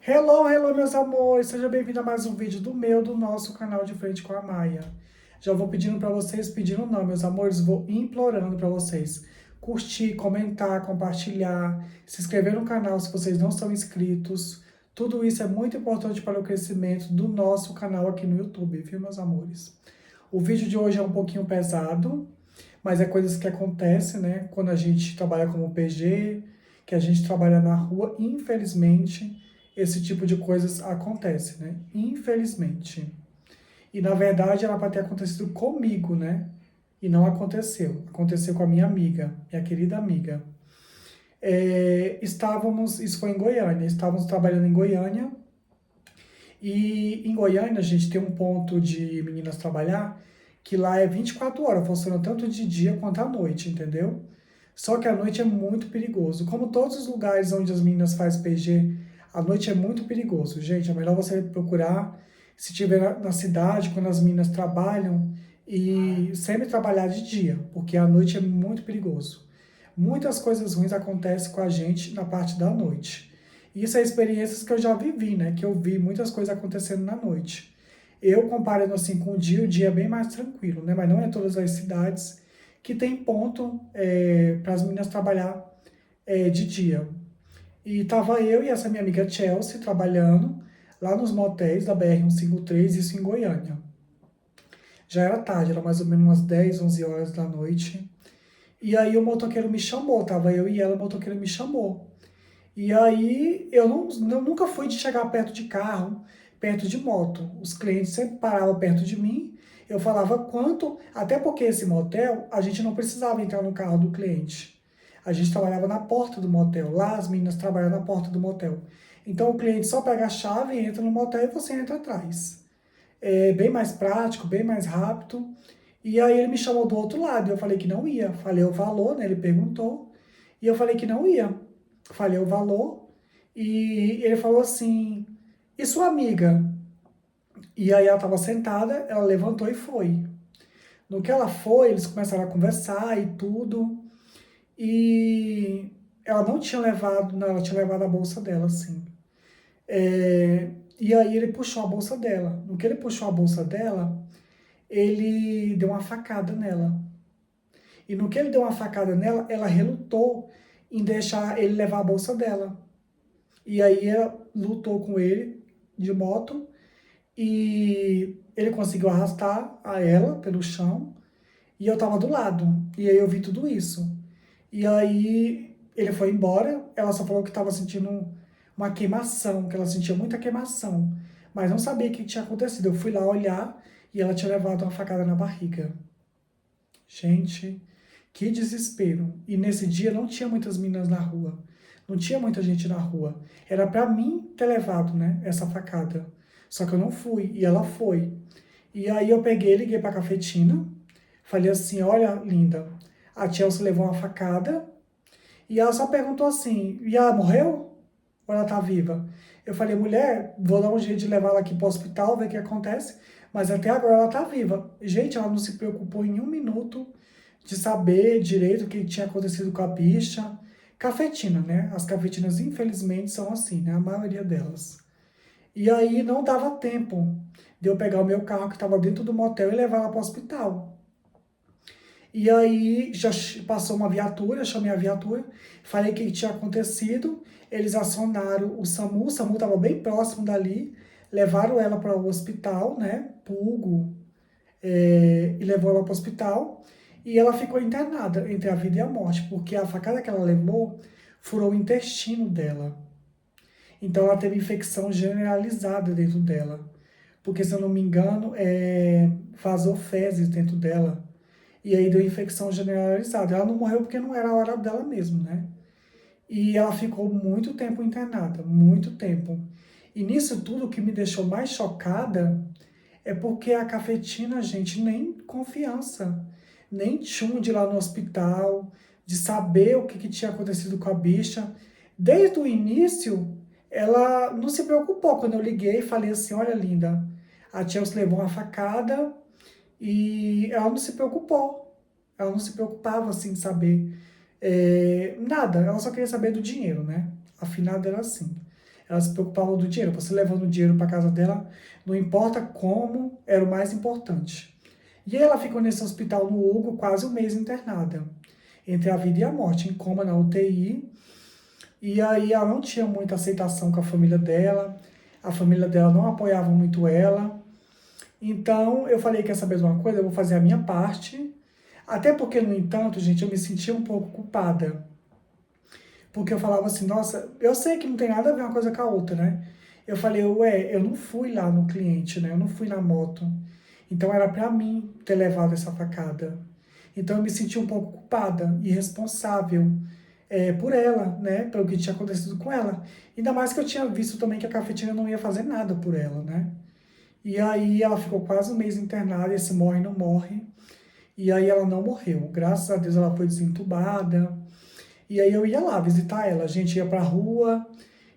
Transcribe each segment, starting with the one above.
Hello, hello, meus amores! Seja bem-vindo a mais um vídeo do nosso canal de Frente com a Maia. Já vou pedindo para vocês, pedindo não, meus amores, vou implorando para vocês curtir, comentar, compartilhar, se inscrever no canal se vocês não são inscritos. Tudo isso é muito importante para o crescimento do nosso canal aqui no YouTube, viu, meus amores? O vídeo de hoje é um pouquinho pesado, mas é coisas que acontecem, né? Quando a gente trabalha como PG, que a gente trabalha na rua, infelizmente esse tipo de coisas acontece, né? Infelizmente. E na verdade era para ter acontecido comigo, né? E não aconteceu. Aconteceu com a minha amiga, minha querida amiga. Isso foi em Goiânia, estávamos trabalhando em Goiânia. E em Goiânia a gente tem um ponto de meninas trabalhar que lá é 24 horas, funciona tanto de dia quanto à noite, entendeu? Só que a noite é muito perigoso. Como todos os lugares onde as meninas fazem PG, a noite é muito perigoso. Gente, é melhor você procurar, se tiver na cidade, quando as meninas trabalham, e sempre trabalhar de dia, porque a noite é muito perigoso. Muitas coisas ruins acontecem com a gente na parte da noite. Isso é experiências que eu já vivi, né? Que eu vi muitas coisas acontecendo na noite. Eu comparando assim com o dia é bem mais tranquilo, né? Mas não é todas as cidades que tem ponto para as meninas trabalhar de dia. E tava eu e essa minha amiga Chelsea trabalhando lá nos motéis da BR-153, isso em Goiânia. Já era tarde, era mais ou menos umas 10, 11 horas da noite. E aí o motoqueiro me chamou, tava eu e ela, o motoqueiro me chamou. E aí eu nunca fui de chegar perto de carro, perto de moto. Os clientes sempre paravam perto de mim. Eu falava quanto, até porque esse motel, a gente não precisava entrar no carro do cliente. A gente trabalhava na porta do motel. Lá as meninas trabalham na porta do motel. Então o cliente só pega a chave, entra no motel e você entra atrás. É bem mais prático, bem mais rápido. E aí ele me chamou do outro lado. Eu falei que não ia. Falei o valor, né? Ele perguntou. E eu falei que não ia. Falei o valor. E ele falou assim: e sua amiga? E aí ela estava sentada, ela levantou e foi. No que ela foi, eles começaram a conversar e tudo. E ela não tinha levado, não, ela tinha levado a bolsa dela, assim. E aí ele puxou a bolsa dela. No que ele puxou a bolsa dela, ele deu uma facada nela. E no que ele deu uma facada nela, ela relutou em deixar ele levar a bolsa dela. E aí ela lutou com ele de moto e ele conseguiu arrastar a ela pelo chão e eu tava do lado. E aí eu vi tudo isso. E aí ele foi embora, ela só falou que tava sentindo uma queimação, que ela sentia muita queimação, mas não sabia o que tinha acontecido. Eu fui lá olhar e ela tinha levado uma facada na barriga. Gente, que desespero. E nesse dia não tinha muitas meninas na rua. Não tinha muita gente na rua. Era pra mim ter levado, né, essa facada. Só que eu não fui e ela foi. E aí eu peguei, liguei pra cafetina, falei assim: "Olha, linda, a Chelsea levou uma facada". E ela só perguntou assim: "E ela morreu? Ou ela tá viva?". Eu falei: "Mulher, vou dar um jeito de levar ela aqui pro hospital, ver o que acontece". Mas até agora ela tá viva. Gente, ela não se preocupou em um minuto de saber direito o que tinha acontecido com a bicha. Cafetina, né? As cafetinas, infelizmente, são assim, né? A maioria delas. E aí não dava tempo de eu pegar o meu carro que estava dentro do motel e levar ela para o hospital. E aí já passou uma viatura, chamei a viatura, falei o que tinha acontecido. Eles acionaram o SAMU estava bem próximo dali, levaram ela para o hospital, né? Pugo, e levou ela para o hospital. E ela ficou internada entre a vida e a morte, porque a facada que ela levou furou o intestino dela. Então ela teve infecção generalizada dentro dela. Porque, se eu não me engano, vazou fezes dentro dela. E aí deu infecção generalizada. Ela não morreu porque não era a hora dela mesmo, né? E ela ficou muito tempo internada, muito tempo. E nisso tudo, o que me deixou mais chocada é porque a cafetina, gente, nem confiança, nem tchum de ir lá no hospital, de saber o que tinha acontecido com a bicha. Desde o início, ela não se preocupou. Quando eu liguei, falei assim: "Olha, linda, a Chelsea levou uma facada", e ela não se preocupou. Ela não se preocupava, assim, em saber nada. Ela só queria saber do dinheiro, né? A finada era assim. Ela se preocupava do dinheiro. Você levando o dinheiro para casa dela, não importa como, era o mais importante. E aí ela ficou nesse hospital no Hugo quase um mês internada, entre a vida e a morte, em coma na UTI. E aí ela não tinha muita aceitação com a família dela não apoiava muito ela. Então eu falei, quer saber de uma coisa? Eu vou fazer a minha parte. Até porque, no entanto, gente, eu me sentia um pouco culpada. Porque eu falava assim, nossa, eu sei que não tem nada a ver uma coisa com a outra, né? Eu falei, ué, eu não fui lá no cliente, né? Eu não fui na moto. Então era pra mim ter levado essa facada. Então eu me senti um pouco culpada e responsável por ela, né? Pelo que tinha acontecido com ela. Ainda mais que eu tinha visto também que a cafetina não ia fazer nada por ela, né? E aí ela ficou quase um mês internada, esse morre não morre. E aí ela não morreu. Graças a Deus ela foi desentubada. E aí eu ia lá visitar ela. A gente ia pra rua,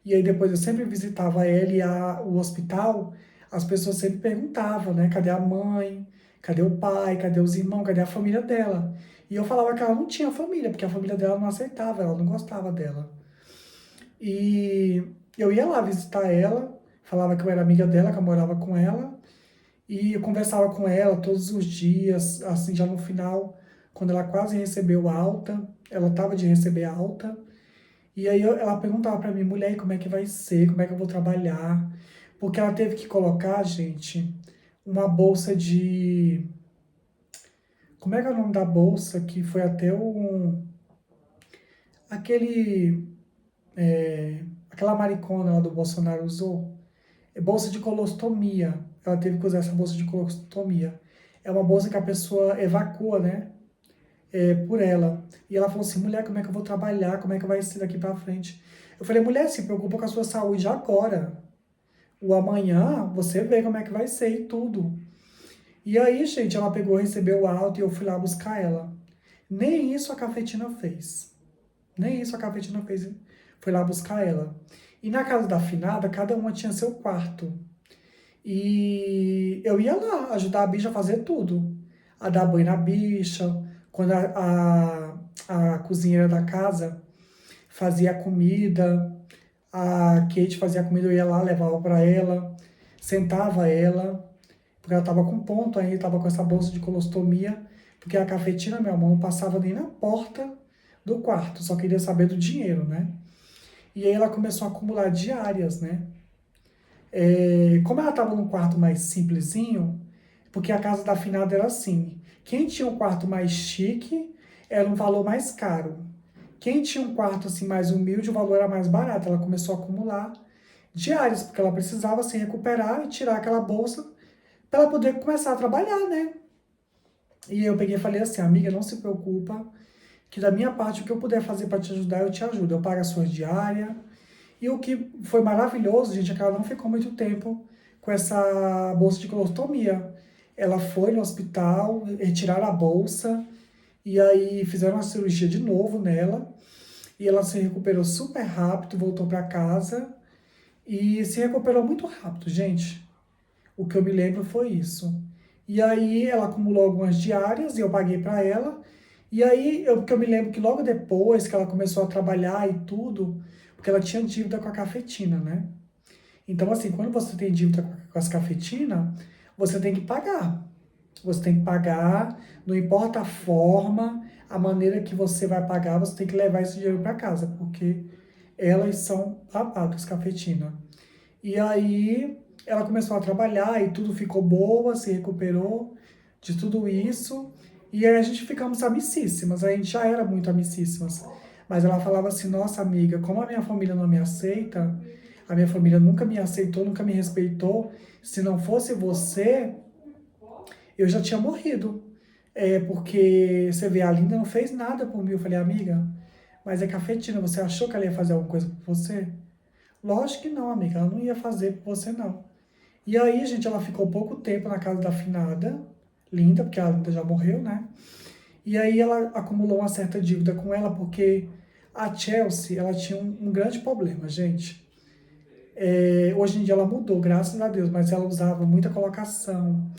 e aí depois eu sempre visitava ela e o hospital. As pessoas sempre perguntavam, né? Cadê a mãe? Cadê o pai? Cadê os irmãos? Cadê a família dela? E eu falava que ela não tinha família, porque a família dela não aceitava, ela não gostava dela. E eu ia lá visitar ela, falava que eu era amiga dela, que eu morava com ela. E eu conversava com ela todos os dias, assim, já no final, quando ela quase recebeu alta, ela estava de receber alta. E aí ela perguntava para mim, mulher, e como é que vai ser? Como é que eu vou trabalhar? Porque ela teve que colocar, gente, uma bolsa de... Como é que é o nome da bolsa que foi até aquele... aquela maricona lá do Bolsonaro usou? É bolsa de colostomia. Ela teve que usar essa bolsa de colostomia. É uma bolsa que a pessoa evacua, né? Por ela. E ela falou assim, mulher, como é que eu vou trabalhar? Como é que vai ser daqui pra frente? Eu falei, mulher, se preocupa com a sua saúde agora. O amanhã, você vê como é que vai ser e tudo. E aí, gente, ela pegou, recebeu o alta e eu fui lá buscar ela. Nem isso a cafetina fez. Nem isso a cafetina fez. Fui lá buscar ela. E na casa da finada, cada uma tinha seu quarto. E eu ia lá ajudar a bicha a fazer tudo. A dar banho na bicha. Quando a cozinheira da casa fazia a comida, a Kate fazia a comida, eu ia lá, levava para ela, sentava ela, porque ela estava com ponto ainda, estava com essa bolsa de colostomia, porque a cafetina, meu amor, não passava nem na porta do quarto, só queria saber do dinheiro, né? E aí ela começou a acumular diárias, né? Como ela estava num quarto mais simplesinho, porque a casa da finada era assim, quem tinha um quarto mais chique era um valor mais caro. Quem tinha um quarto assim mais humilde, o valor era mais barato. Ela começou a acumular diárias, porque ela precisava se recuperar e tirar aquela bolsa para ela poder começar a trabalhar, né? E eu peguei e falei assim, amiga, não se preocupa, que da minha parte o que eu puder fazer para te ajudar, eu te ajudo. Eu pago as suas diárias. E o que foi maravilhoso, gente, é que ela não ficou muito tempo com essa bolsa de colostomia. Ela foi no hospital, retiraram a bolsa, e aí fizeram uma cirurgia de novo nela. E ela se recuperou super rápido, voltou para casa e se recuperou muito rápido, gente. O que eu me lembro foi isso. E aí ela acumulou algumas diárias e eu paguei para ela. E aí que eu me lembro que logo depois que ela começou a trabalhar e tudo, porque ela tinha dívida com a cafetina, né? Então assim, quando você tem dívida com as cafetinas, você tem que pagar. Você tem que pagar, não importa a forma, a maneira que você vai pagar, você tem que levar esse dinheiro para casa, porque elas são babadas, cafetina. E aí ela começou a trabalhar e tudo ficou boa, se recuperou de tudo isso. E aí a gente ficamos amicíssimas, a gente já era muito amicíssimas. Mas ela falava assim, nossa amiga, como a minha família não me aceita, a minha família nunca me aceitou, nunca me respeitou, se não fosse você, eu já tinha morrido. Porque você vê, a Linda não fez nada por mim. Eu falei, amiga, mas é cafetina, você achou que ela ia fazer alguma coisa por você? Lógico que não, amiga, ela não ia fazer por você, não. E aí, gente, ela ficou pouco tempo na casa da finada, Linda, porque a Linda já morreu, né? E aí ela acumulou uma certa dívida com ela, porque a Chelsea, ela tinha um grande problema, gente. Hoje em dia ela mudou, graças a Deus, mas ela usava muita colocação,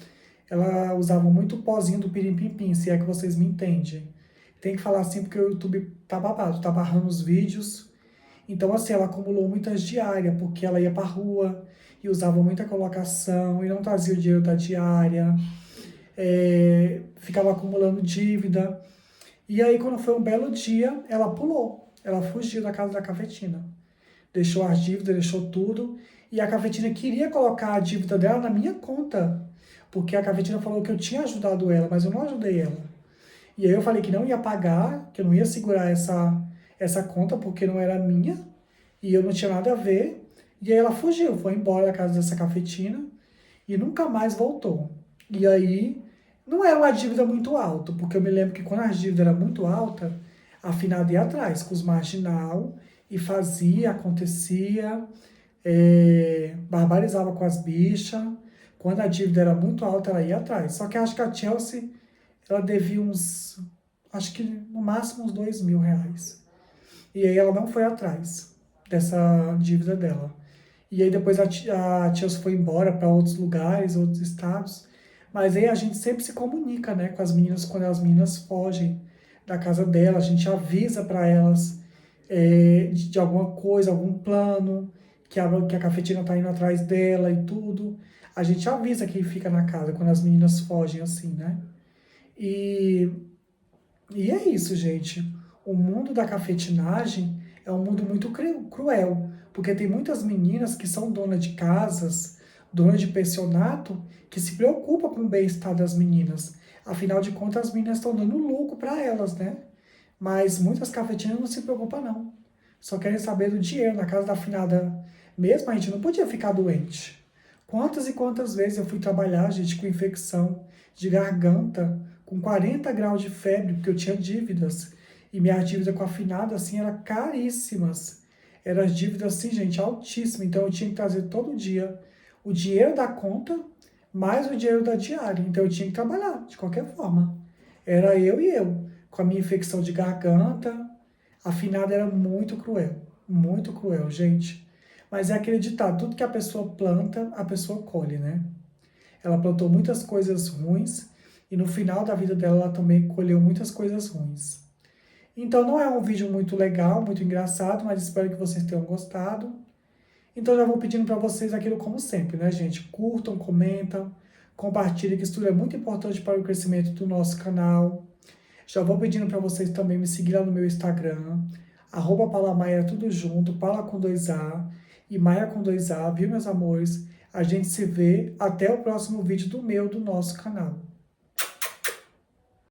ela usava muito pozinho do pirim-pim-pim, se é que vocês me entendem. Tem que falar assim porque o YouTube tá babado, tá barrando os vídeos. Então, assim, ela acumulou muitas diárias, porque ela ia pra rua e usava muita colocação e não trazia o dinheiro da diária, ficava acumulando dívida. E aí, quando foi um belo dia, ela pulou, ela fugiu da casa da cafetina. Deixou as dívidas, deixou tudo. E a cafetina queria colocar a dívida dela na minha conta, porque a cafetina falou que eu tinha ajudado ela, mas eu não ajudei ela. E aí eu falei que não ia pagar, que eu não ia segurar essa conta, porque não era minha, e eu não tinha nada a ver. E aí ela fugiu, foi embora da casa dessa cafetina e nunca mais voltou. E aí não era uma dívida muito alta, porque eu me lembro que quando a dívida era muito alta, a finada ia atrás com os marginal e fazia, acontecia, barbarizava com as bichas. Quando a dívida era muito alta, ela ia atrás. Só que acho que a Chelsea, ela devia uns, acho que no máximo uns R$ 2.000. E aí ela não foi atrás dessa dívida dela. E aí depois a Chelsea foi embora para outros lugares, outros estados. Mas aí a gente sempre se comunica, né, com as meninas quando as meninas fogem da casa dela. A gente avisa para elas de alguma coisa, algum plano, que a cafetina tá indo atrás dela e tudo. A gente avisa quem fica na casa quando as meninas fogem assim, né? E e é isso, gente. O mundo da cafetinagem é um mundo muito cruel, porque tem muitas meninas que são donas de casas, donas de pensionato, que se preocupam com o bem-estar das meninas. Afinal de contas, as meninas estão dando lucro para elas, né? Mas muitas cafetinas não se preocupam, não. Só querem saber do dinheiro. Na casa da finada mesmo, a gente não podia ficar doente. Quantas e quantas vezes eu fui trabalhar, gente, com infecção de garganta, com 40 graus de febre, porque eu tinha dívidas. E minha dívida com a finada, assim, era caríssimas. Eram dívidas, assim, gente, altíssimas. Então eu tinha que trazer todo dia o dinheiro da conta, mais o dinheiro da diária. Então eu tinha que trabalhar, de qualquer forma. Era eu e eu, com a minha infecção de garganta. A finada era muito cruel, gente. Mas é aquele ditado, tudo que a pessoa planta, a pessoa colhe, né? Ela plantou muitas coisas ruins e no final da vida dela ela também colheu muitas coisas ruins. Então não é um vídeo muito legal, muito engraçado, mas espero que vocês tenham gostado. Então já vou pedindo para vocês aquilo como sempre, né, gente? Curtam, comentam, compartilhem, que isso tudo é muito importante para o crescimento do nosso canal. Já vou pedindo para vocês também me seguir lá no meu Instagram, @palamaia, tudo junto, Pala com 2A e Maia com 2A, viu, meus amores? A gente se vê até o próximo vídeo do nosso canal.